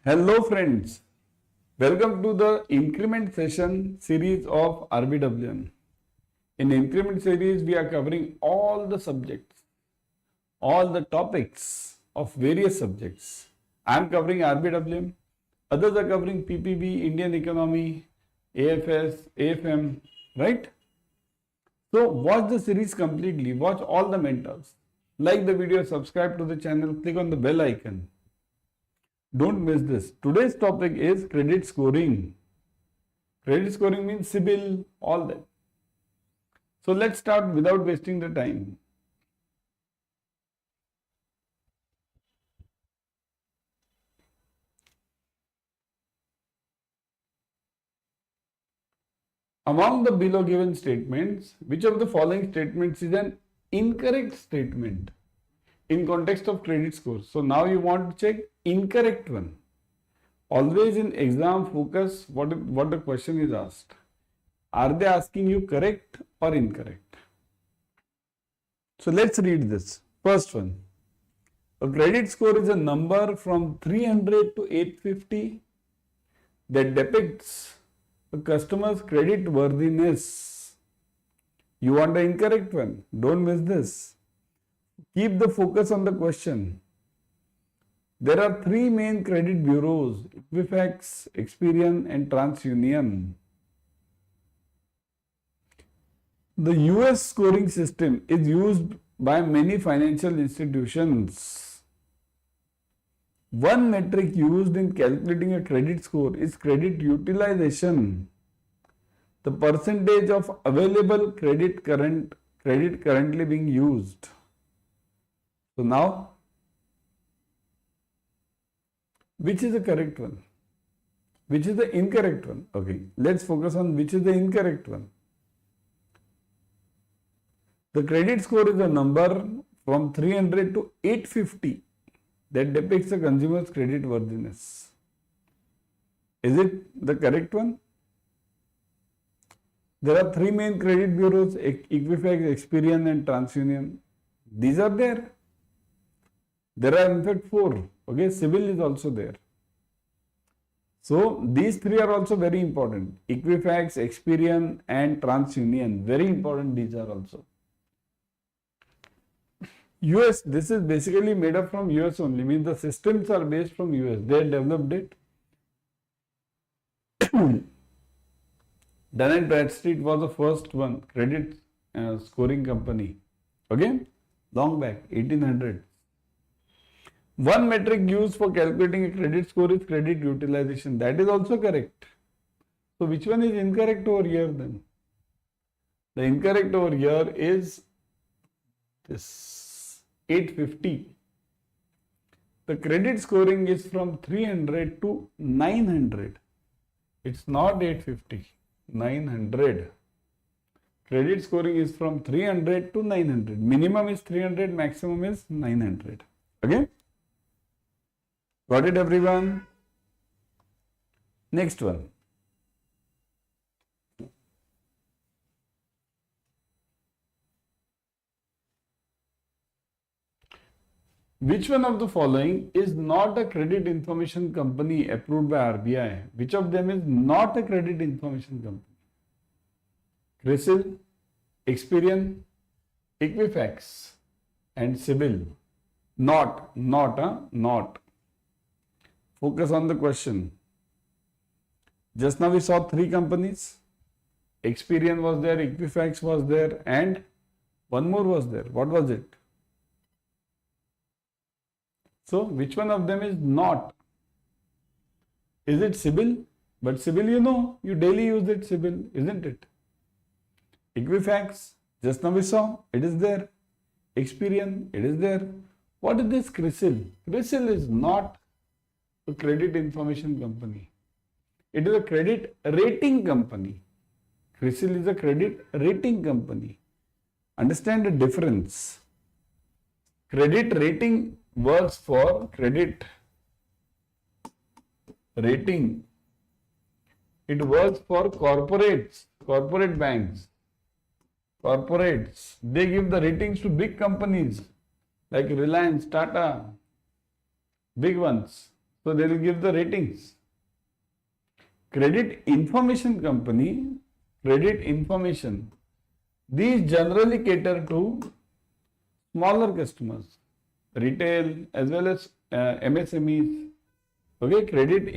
Hello friends, welcome to the increment session series of RBWM. In increment series, we are covering all the subjects, all the topics of various subjects. I am covering RBWM, others are covering PPB, Indian economy, AFS, AFM, right? So watch the series completely, watch all the mentors. Like the video, subscribe to the channel, click on the bell icon. Don't miss this. Today's topic is credit scoring. Credit scoring means CIBIL, all that. So let's start without wasting the time. Among the below given statements, which of the following statements is an incorrect statement in context of credit score? So now you want to check incorrect one. Always in exam focus what the question is asked. Are they asking you correct or incorrect? So let's read this. First one. A credit score is a number from 300 to 850 that depicts a customer's credit worthiness. You want the incorrect one. Don't miss this. Keep the focus on the question. There are three main credit bureaus: Equifax, Experian and TransUnion. The US scoring system is used by many financial institutions. One metric used in calculating a credit score is credit utilization, the percentage of available credit currently being used. So now, which is the correct one? Which is the incorrect one? Okay, let's focus on which is the incorrect one. The credit score is a number from 300 to 850 that depicts a consumer's credit worthiness. Is it the correct one? There are three main credit bureaus: Equifax, Experian and TransUnion. These are there. There are in fact four. Okay, CIBIL is also there. So these three are also very important. Equifax, Experian and TransUnion. Very important these are also. US, this is basically made up from US only. Means the systems are based from US. They developed it. Dun & Bradstreet was the first one, credit scoring company. Okay, long back, 1800. One metric used for calculating a credit score is credit utilization. That is also correct. So which one is incorrect over here then? The incorrect over here is this 850. The credit scoring is from 300 to 900. It's not 850, 900. Credit scoring is from 300 to 900. Minimum is 300, maximum is 900. Okay? Got it everyone? Next one. Which one of the following is not a credit information company approved by RBI? Which of them is not a credit information company? CRISIL, Experian, Equifax and CIBIL. Not. Focus on the question. Just now we saw three companies. Experian was there, Equifax was there and one more was there. What was it? So which one of them is not? Is it CIBIL? But CIBIL, you know, you daily use it, CIBIL, isn't it? Equifax, just now we saw, it is there. Experian, it is there. What is this CRISIL? CRISIL is not a credit information company. It is a credit rating company. CRISIL is a credit rating company. Understand the difference. Credit rating works for credit rating. It works for corporates, corporate banks, corporates. They give the ratings to big companies like Reliance, Tata, big ones. So they will give the ratings. Credit information company, credit information, these generally cater to smaller customers, retail as well as MSMEs. Okay, credit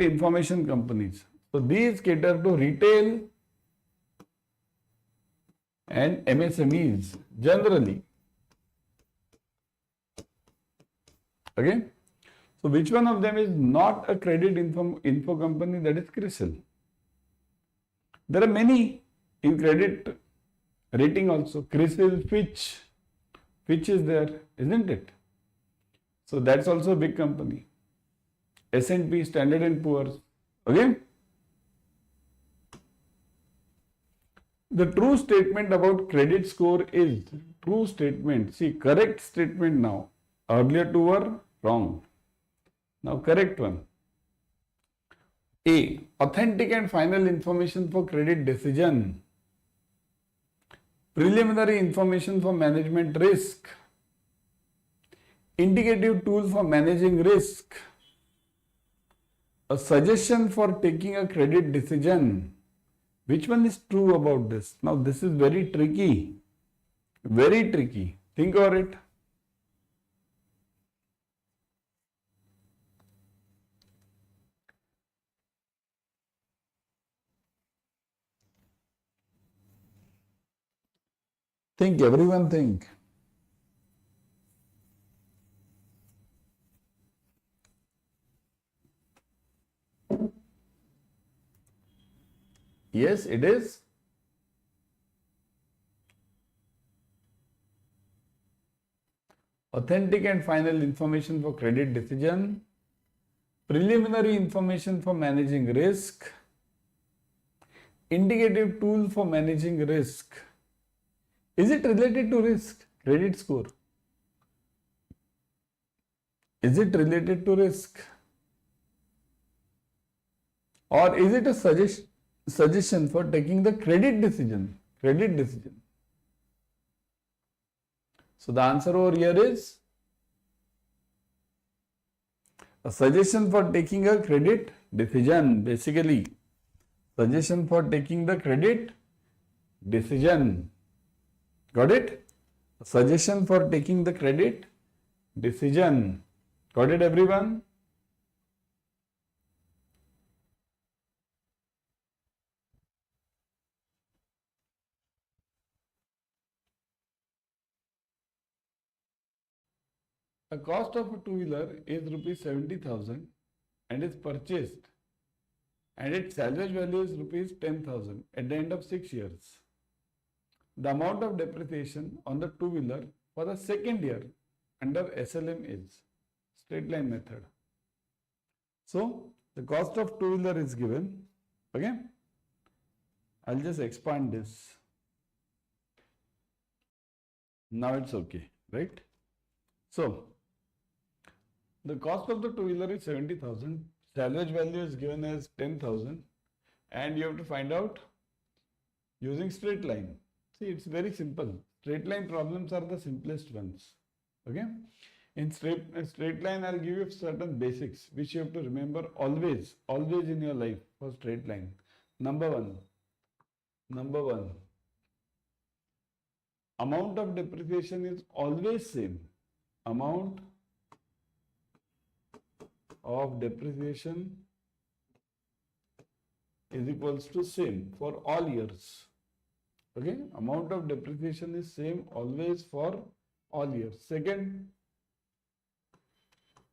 information companies. So these cater to retail and MSMEs generally. Okay. So which one of them is not a credit info company? That is CRISIL. There are many in credit rating also. CRISIL, Fitch is there, isn't it? So that's also a big company. S&P, Standard and Poor's. Okay. The true statement about credit score is true statement. See, correct statement now. Earlier two were wrong. Now correct one. A. Authentic and final information for credit decision. Preliminary information for management risk. Indicative tool for managing risk. A suggestion for taking a credit decision. Which one is true about this? Now this is very tricky. Very tricky. Think over it. Think, everyone think. Yes, it is. Authentic and final information for credit decision. Preliminary information for managing risk. Indicative tool for managing risk. Is it related to risk? Credit score. Is it related to risk? Or is it a suggestion for taking the credit decision? Credit decision. So the answer over here is a suggestion for taking a credit decision. Basically, suggestion for taking the credit decision. Got it? A suggestion for taking the credit decision. Got it, everyone? The cost of a two-wheeler is rupees 70,000 and is purchased, and its salvage value is rupees 10,000 at the end of 6 years. The amount of depreciation on the two-wheeler for the second year under SLM is straight line method. So the cost of two-wheeler is given. Okay, I'll just expand this. Now it's okay, right? So the cost of the two-wheeler is 70,000. Salvage value is given as 10,000, and you have to find out using straight line. See, it's very simple. Straight line problems are the simplest ones. Okay. In straight line, I'll give you certain basics which you have to remember always in your life for straight line. Number one, amount of depreciation is always same. Amount of depreciation is equals to same for all years. Okay, amount of depreciation is same always for all years. Second,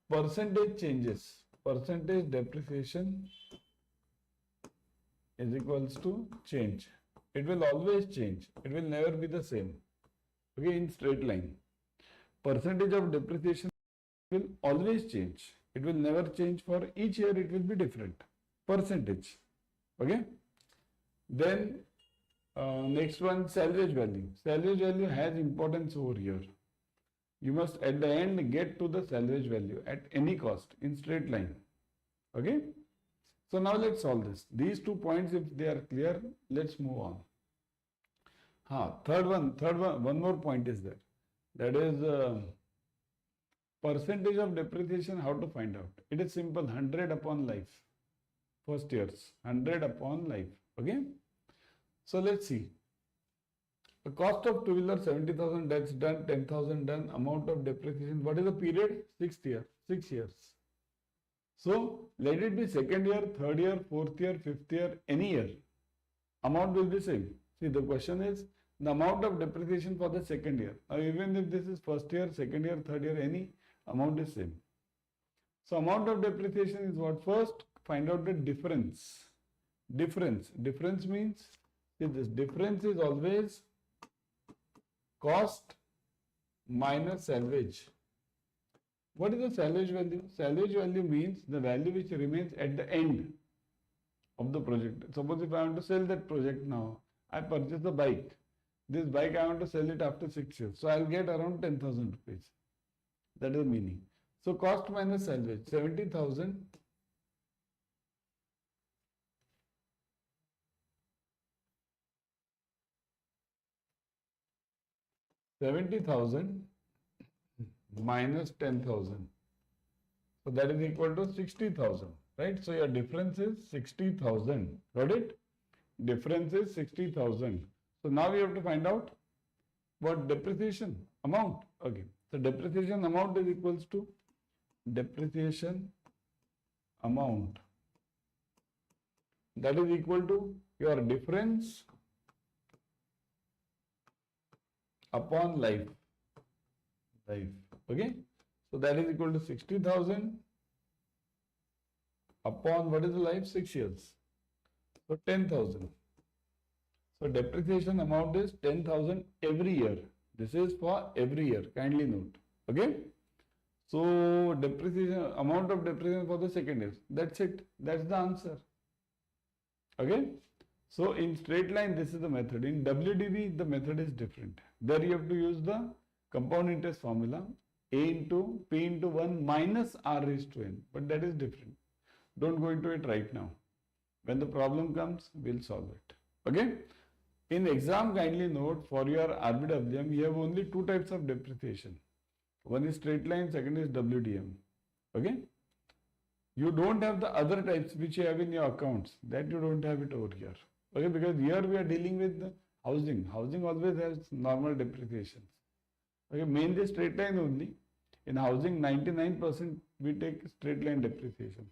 percentage changes. Percentage depreciation is equals to change. It will always change. It will never be the same. Okay, in straight line, percentage of depreciation will always change. It will never change for each year. It will be different percentage. Okay. Then next one, salvage value. Salvage value has importance over here. You must at the end get to the salvage value at any cost in straight line. Okay. So now let's solve this. These 2 points, if they are clear, let's move on. Third one, one more point is there. That is Percentage of depreciation, how to find out? It is simple, 100 upon life. First years, 100 upon life. Okay. So let's see. The cost of two-wheeler 70,000, that's done. 10,000 done. Amount of depreciation. What is the period? 6 years. 6 years. So let it be second year, third year, fourth year, fifth year, any year. Amount will be same. See, the question is the amount of depreciation for the second year. Now, even if this is first year, second year, third year, any amount is same. So amount of depreciation is what? First, find out the difference. Difference means, see, this difference is always cost minus salvage. What is the salvage value? Salvage value means the value which remains at the end of the project. Suppose if I want to sell that project now, I purchase the bike. This bike I want to sell it after 6 years. So I'll get around 10,000 rupees. That is the meaning. So cost minus salvage, 70,000 minus 10,000. So that is equal to 60,000, right? So your difference is 60,000. Got it? Difference is 60,000. So now we have to find out what depreciation amount. Okay. So depreciation amount is equals to depreciation amount. That is equal to your difference upon life. Okay. So that is equal to 60,000 upon what is the life? 6 years. So 10,000. So depreciation amount is 10,000 every year. This is for every year. Kindly note. Okay. So depreciation amount of depreciation for the second year. That's it. That's the answer. Okay. So in straight line, this is the method. In WDV, the method is different. There you have to use the compound interest formula, A into P into 1 minus R raised to N. But that is different. Don't go into it right now. When the problem comes, we'll solve it. Okay. In exam, kindly note, for your RBWM, you have only two types of depreciation. One is straight line, second is WDM. Okay. You don't have the other types which you have in your accounts. That you don't have it over here. Okay, because here we are dealing with the housing. Housing always has normal depreciations. Okay, mainly straight line only. In housing, 99% we take straight line depreciation.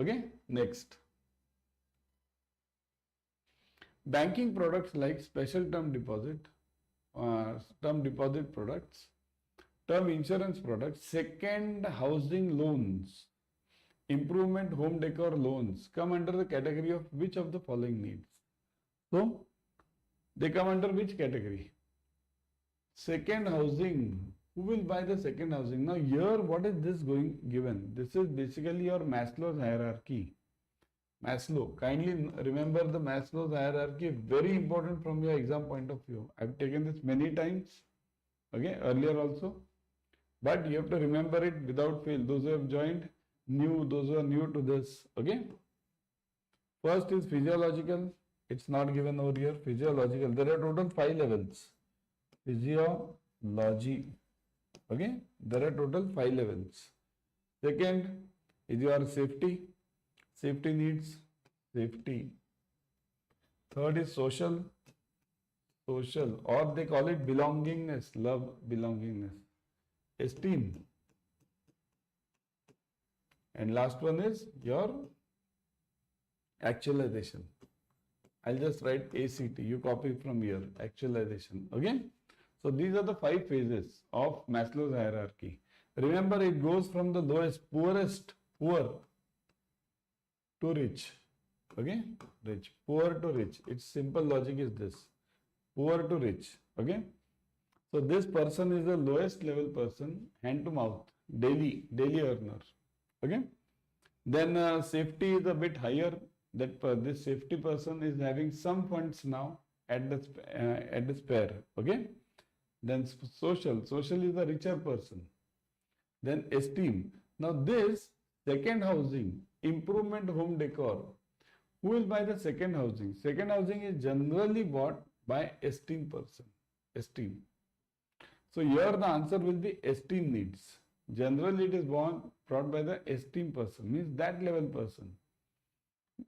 Okay, next. Banking products like special term deposit products, term insurance products, second housing loans, improvement home decor loans come under the category of which of the following needs? So, they come under which category? Second housing. Who will buy the second housing? Now here, what is this given? This is basically your Maslow's hierarchy. Maslow. Kindly remember the Maslow's hierarchy, very important from your exam point of view. I've taken this many times, okay, earlier also. But you have to remember it without fail. Those who have joined, those who are new to this, okay. First is physiological. It's not given over here. Physiological. There are total 5 levels. Physiology. Okay. There are total 5 levels. Second is your safety. Safety needs. Safety. Third is social. Social. Or they call it belongingness. Love, belongingness. Esteem. And last one is your actualization. I'll just write ACT. You copy from here. Actualization. Okay. So these are the 5 phases of Maslow's hierarchy. Remember, it goes from the lowest, poorest, poor to rich. Okay. Rich. Poor to rich. Its simple logic is this. Poor to rich. Okay. So this person is the lowest level person, hand to mouth, daily earner. Okay. Then safety is a bit higher. That this safety person is having some funds now at the spare. Okay. Then social is the richer person. Then esteem. Now this second housing, improvement home decor. Who will buy the second housing? Second housing is generally bought by esteem person. Esteem. So here the answer will be esteem needs. Generally, it is brought by the esteemed person, means that level person.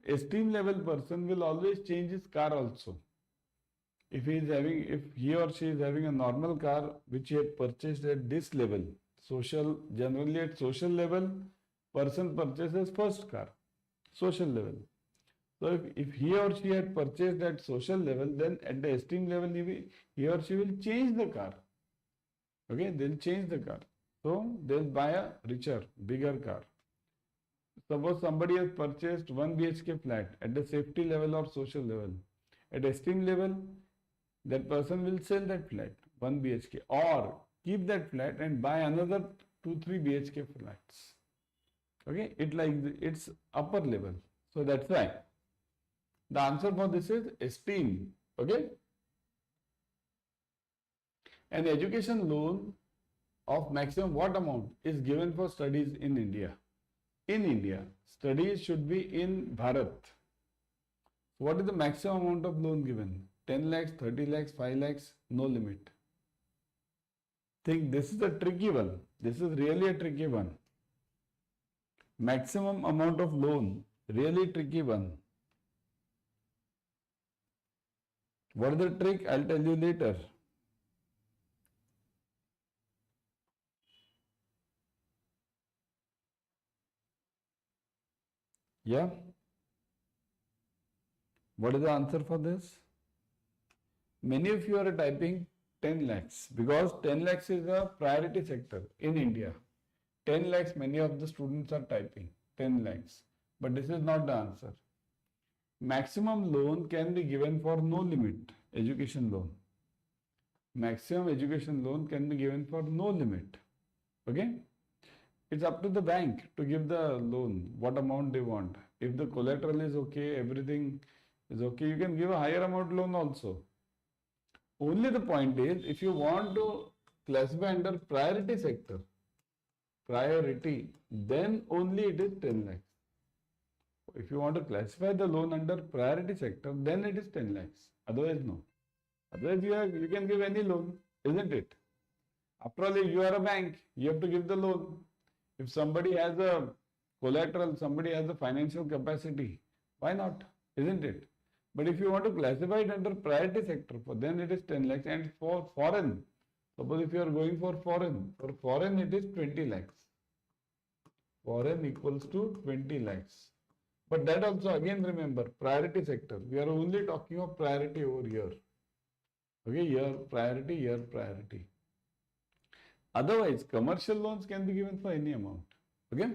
Esteemed level person will always change his car also. If he or she is having a normal car which he had purchased at this level, generally at social level, person purchases first car, social level. So if he or she had purchased at social level, then at the esteem level, he or she will change the car. Okay, they'll change the car. So they'll buy a richer, bigger car. Suppose somebody has purchased 1 BHK flat at the safety level or social level. At esteem level, that person will sell that flat, 1 BHK, or keep that flat and buy another 2-3 BHK flats. Okay, it's upper level. So that's why the answer for this is esteem. Okay. An education loan of maximum what amount is given for studies in India? In India, studies should be in Bharat. What is the maximum amount of loan given? 10 lakhs, 30 lakhs, 5 lakhs, no limit. Think this is a tricky one. This is really a tricky one. Maximum amount of loan, really tricky one. What is the trick? I'll tell you later. Yeah. What is the answer for this? Many of you are typing 10 lakhs because 10 lakhs is a priority sector in India. 10 lakhs, many of the students are typing 10 lakhs. But this is not the answer. Maximum loan can be given for no limit, education loan. Maximum education loan can be given for no limit. Okay? It's up to the bank to give the loan, what amount they want. If the collateral is okay, everything is okay, you can give a higher amount loan also. Only the point is, if you want to classify under priority sector, then only it is 10 lakhs. If you want to classify the loan under priority sector, then it is 10 lakhs. Otherwise, no. Otherwise, you can give any loan, isn't it? After all, if you are a bank, you have to give the loan. If somebody has a collateral, somebody has a financial capacity, why not? Isn't it? But if you want to classify it under priority sector, then it is 10 lakhs. And for foreign, suppose if you are going for foreign it is 20 lakhs. Foreign equals to 20 lakhs. But that also again remember, priority sector. We are only talking of priority over here. Okay, here priority. Otherwise, commercial loans can be given for any amount. Okay.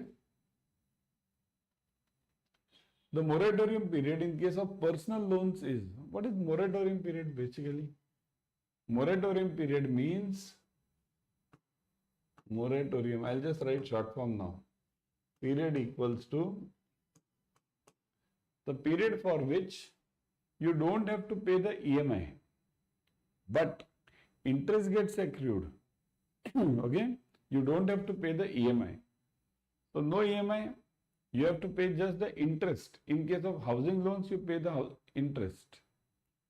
The moratorium period in case of personal loans is, what is moratorium period basically? Moratorium period means, I'll just write short form now. Period equals to the period for which you don't have to pay the EMI, but interest gets accrued. Okay, you don't have to pay the EMI. So no EMI, you have to pay just the interest. In case of housing loans, you pay the interest.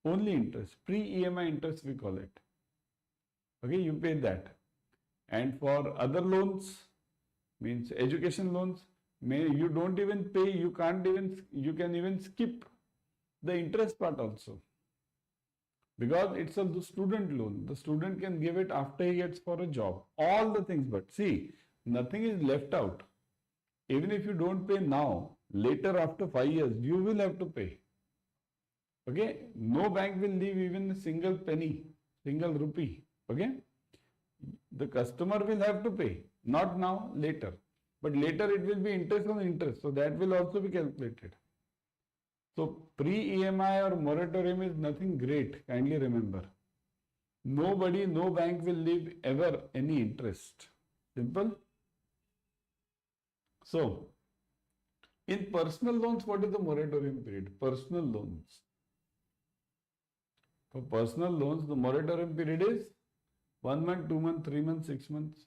Only interest. Pre-EMI interest we call it. Okay, you pay that. And for other loans, means education loans, you don't even pay, you can even skip the interest part also. Because it's a student loan. The student can give it after he gets for a job. All the things, but see, nothing is left out. Even if you don't pay now, later after 5 years, you will have to pay. Okay? No bank will leave even a single penny, single rupee. Okay? The customer will have to pay. Not now, later. But later it will be interest on interest. So that will also be calculated. So pre-EMI or moratorium is nothing great. Kindly remember. No bank will leave ever any interest. Simple. So, in personal loans, what is the moratorium period? Personal loans. For personal loans, the moratorium period is 1 month, 2 months, 3 months, 6 months.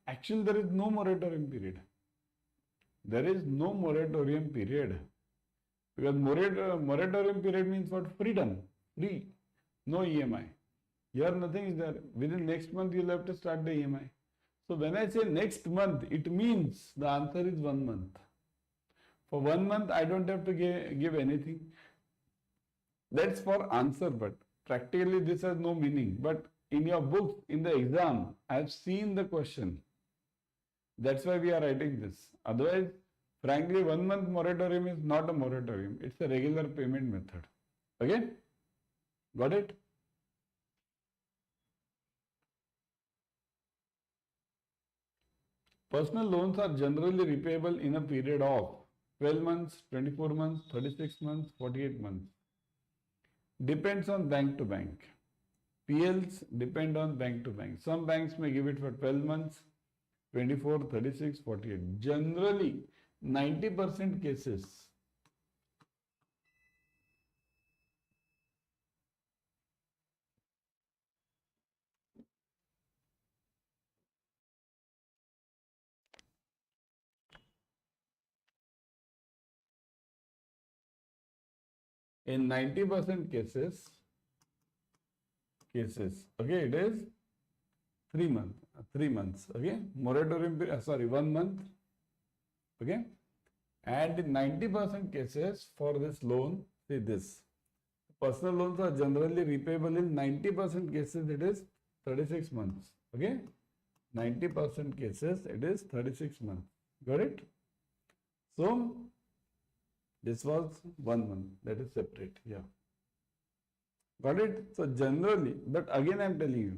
Actually, there is no moratorium period. There is no moratorium period. Because moratorium period means what? Freedom. Free. No EMI. Here nothing is there. Within next month, you'll have to start the EMI. So when I say next month, it means the answer is 1 month. For 1 month, I don't have to give anything. That's for answer, but practically this has no meaning. But in your books, in the exam, I have seen the question. That's why we are writing this. Otherwise, frankly, 1 month moratorium is not a moratorium. It's a regular payment method. Okay? Got it? Personal loans are generally repayable in a period of 12 months, 24 months, 36 months, 48 months. Depends on bank to bank. PLs depend on bank to bank. Some banks may give it for 12 months, 24, 36, 48. Generally, 90% cases, in 90% cases, okay, it is 3 months, okay, moratorium period, sorry, 1 month, okay, and in 90% cases for this loan, see this, personal loans are generally repayable in 90% cases, it is 36 months, okay, 90% cases, it is 36 months, got it? So, this was 1 month, that is separate, yeah. Got it? So generally, but again I am telling you,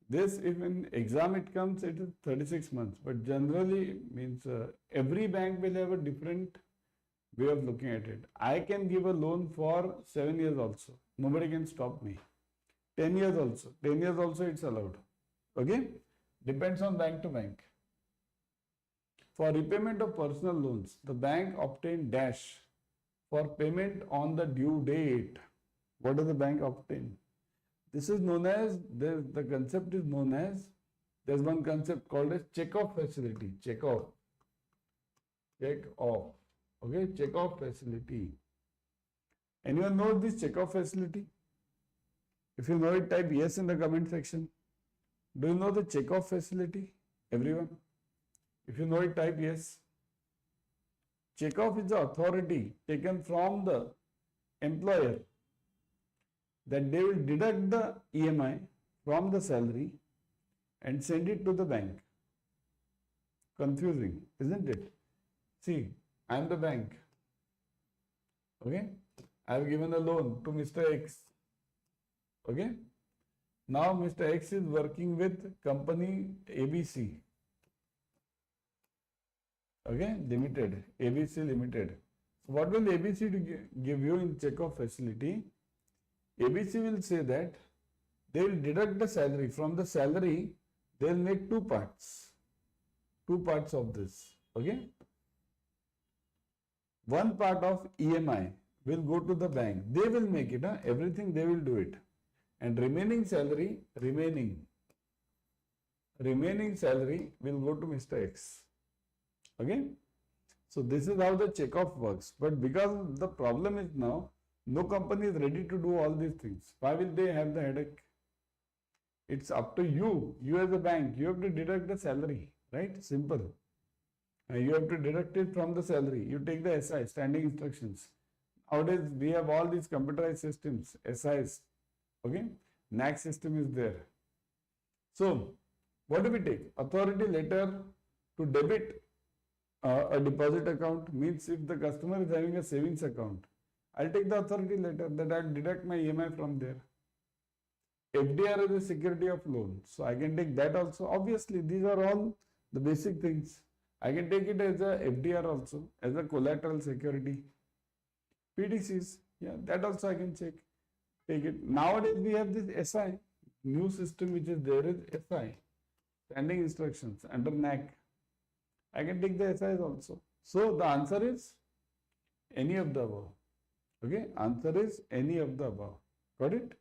this if in exam it comes, it is 36 months. But generally means every bank will have a different way of looking at it. I can give a loan for 7 years also. Nobody can stop me. 10 years also. 10 years also it's allowed. Okay? Depends on bank to bank. For repayment of personal loans, the bank obtained dash for payment on the due date. What does the bank obtain? This is known as, the concept is known as, there's one concept called as check-off facility. Check-off. Check-off. Okay, check-off facility. Anyone know this check-off facility? If you know it, type yes in the comment section. Do you know the check-off facility? Everyone? If you know it, type yes. Check-off is the authority taken from the employer that they will deduct the EMI from the salary and send it to the bank. Confusing, isn't it? See, I am the bank. Okay? I have given a loan to Mr. X. Okay? Now Mr. X is working with company ABC. Okay? Limited. ABC Limited. So what will ABC give you in check-off facility? ABC will say that they will deduct the salary. From the salary, they will make two parts. Two parts of this. Okay? One part of EMI will go to the bank. They will make it. Everything they will do it. And remaining salary will go to Mr. X. Okay? So this is how the check-off works. But because the problem is now, no company is ready to do all these things. Why will they have the headache? It's up to you. You as a bank, you have to deduct the salary, right? Simple. You have to deduct it from the salary. You take the SI, standing instructions. Nowadays, we have all these computerized systems, SIs. Okay? NAC system is there. So, what do we take? Authority letter to debit a deposit account means if the customer is having a savings account, I'll take the authority letter that I'll deduct my EMI from there. FDR is a security of loan. So I can take that also. Obviously, these are all the basic things. I can take it as a FDR also, as a collateral security. PTCs, yeah, that also I can take it. Nowadays, we have this SI. New system which is there is SI. Standing instructions under NAC. I can take the SIs also. So the answer is any of the above. Okay, answer is any of the above. Got it?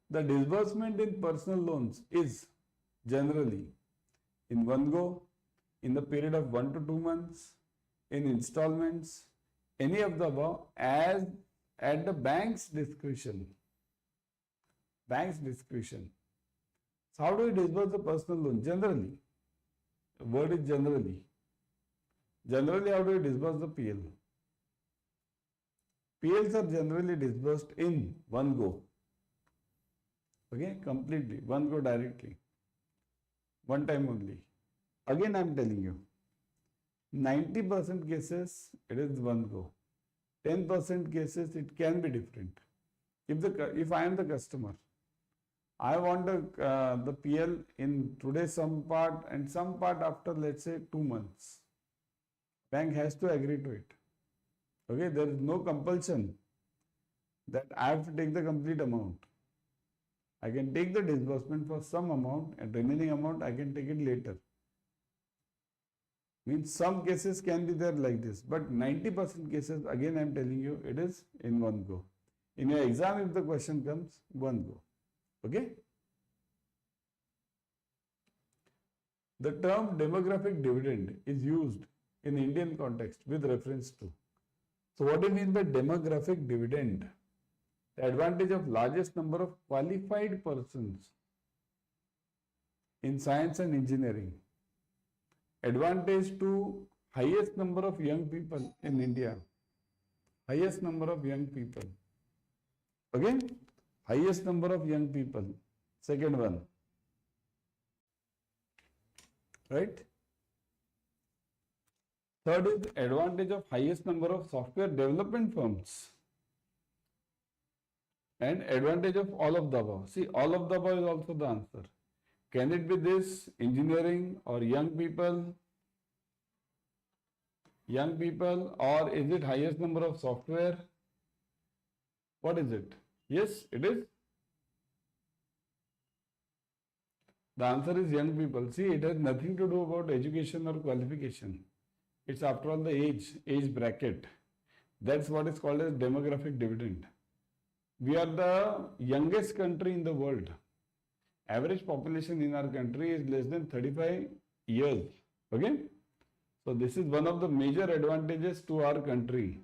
The disbursement in personal loans is generally in one go, in the period of 1 to 2 months, in installments, any of the above, as at the bank's discretion. Bank's discretion. So how do we disburse the personal loan? Generally. The word is generally. Generally, how do we disburse the PL? PLs are generally disbursed in one go. Okay, completely. One go directly. One time only. Again, I am telling you. 90% cases, it is one go. 10% cases, it can be different. If I am the customer, I want the PL in today some part and some part after, let's say, 2 months. Bank has to agree to it. Okay, there is no compulsion that I have to take the complete amount. I can take the disbursement for some amount and remaining amount I can take it later. Means some cases can be there like this, but 90% cases, again I am telling you, it is in one go. In your exam, if the question comes, one go. Okay? The term demographic dividend is used in Indian context with reference to. So what do you mean by demographic dividend? The advantage of largest number of qualified persons in science and engineering. Advantage to highest number of young people in India. Highest number of young people. Again, highest number of young people. Second one. Right? Third is advantage of highest number of software development firms. And advantage of all of the above. See, all of the above is also the answer. Can it be this, engineering or young people? Young people, or is it highest number of software? What is it? Yes, it is. The answer is young people. See, it has nothing to do about education or qualification. It's after all the age bracket. That's what is called as demographic dividend. We are the youngest country in the world. Average population in our country is less than 35 years. Okay? So this is one of the major advantages to our country.